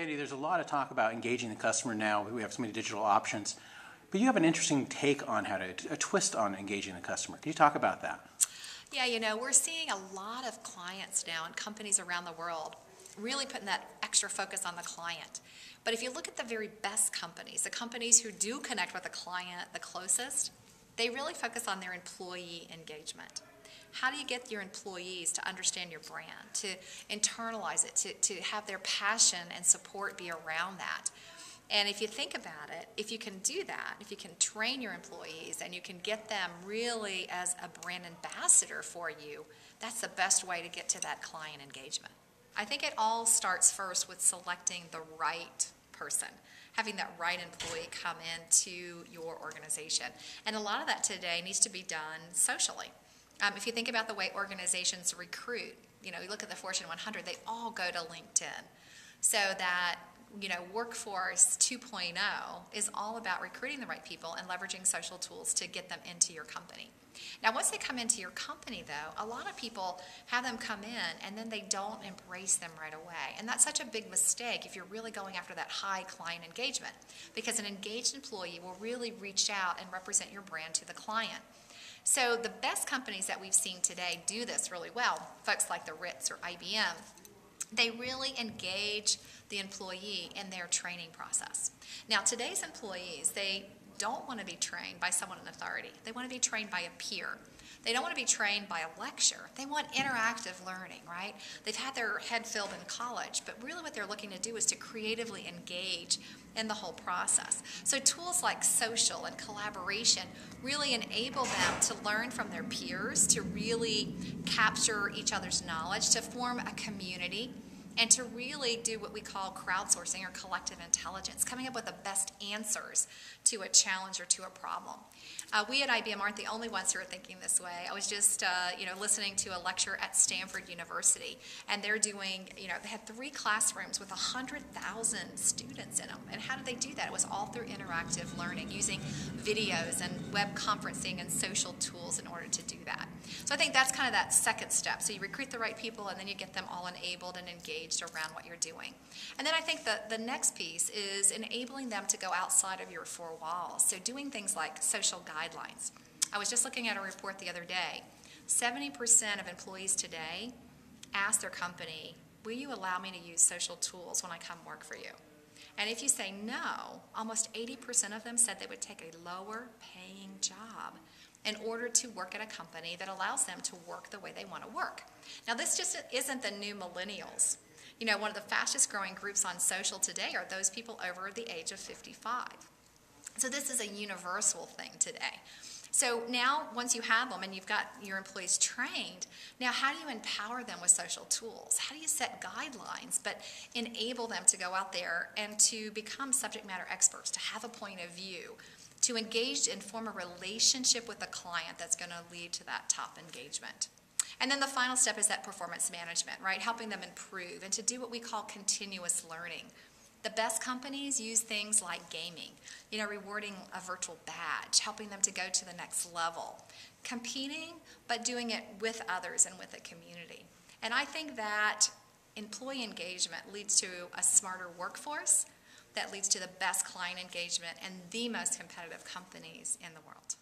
Katie, there's a lot of talk about engaging the customer now. We have so many digital options. But you have an interesting take on a twist on engaging the customer. Can you talk about that? Yeah, we're seeing a lot of clients now and companies around the world really putting that extra focus on the client. But if you look at the very best companies, the companies who do connect with the client the closest, they really focus on their employee engagement. How do you get your employees to understand your brand, to internalize it, to have their passion and support be around that? And if you think about it, if you can do that, if you can train your employees and you can get them really as a brand ambassador for you, that's the best way to get to that client engagement. I think it all starts first with selecting the right person, having that right employee come into your organization. And a lot of that today needs to be done socially. If you think about the way organizations recruit, you look at the Fortune 100, they all go to LinkedIn. So that, Workforce 2.0 is all about recruiting the right people and leveraging social tools to get them into your company. Now, once they come into your company, though, a lot of people have them come in and then they don't embrace them right away. And that's such a big mistake if you're really going after that high client engagement, because an engaged employee will really reach out and represent your brand to the client. So the best companies that we've seen today do this really well, folks like the Ritz or IBM, they really engage the employee in their training process. Now, today's employees, they don't want to be trained by someone in authority. They want to be trained by a peer. They don't want to be trained by a lecture. They want interactive learning, right? They've had their head filled in college, but really what they're looking to do is to creatively engage in the whole process. So tools like social and collaboration really enable them to learn from their peers, to really capture each other's knowledge, to form a community, and to really do what we call crowdsourcing or collective intelligence, coming up with the best answers to a challenge or to a problem. We at IBM aren't the only ones who are thinking this way. I was just, listening to a lecture at Stanford University, and they're doing, they had 3 classrooms with 100,000 students in them. And how did they do that? It was all through interactive learning, using videos and web conferencing and social tools in order to do that. So I think that's kind of that second step. So you recruit the right people, and then you get them all enabled and engaged around what you're doing. And then I think the next piece is enabling them to go outside of your 4 walls. So doing things like social guidelines. I was just looking at a report the other day. 70% of employees today ask their company, will you allow me to use social tools when I come work for you? And if you say no, almost 80% of them said they would take a lower paying job in order to work at a company that allows them to work the way they want to work. Now, this just isn't the new millennials. One of the fastest growing groups on social today are those people over the age of 55. So this is a universal thing today. So now, once you have them and you've got your employees trained, now how do you empower them with social tools? How do you set guidelines but enable them to go out there and to become subject matter experts, to have a point of view, to engage and form a relationship with the client that's going to lead to that top engagement? And then the final step is that performance management, right? Helping them improve and to do what we call continuous learning. The best companies use things like gaming, rewarding a virtual badge, helping them to go to the next level, competing, but doing it with others and with a community. And I think that employee engagement leads to a smarter workforce that leads to the best client engagement and the most competitive companies in the world.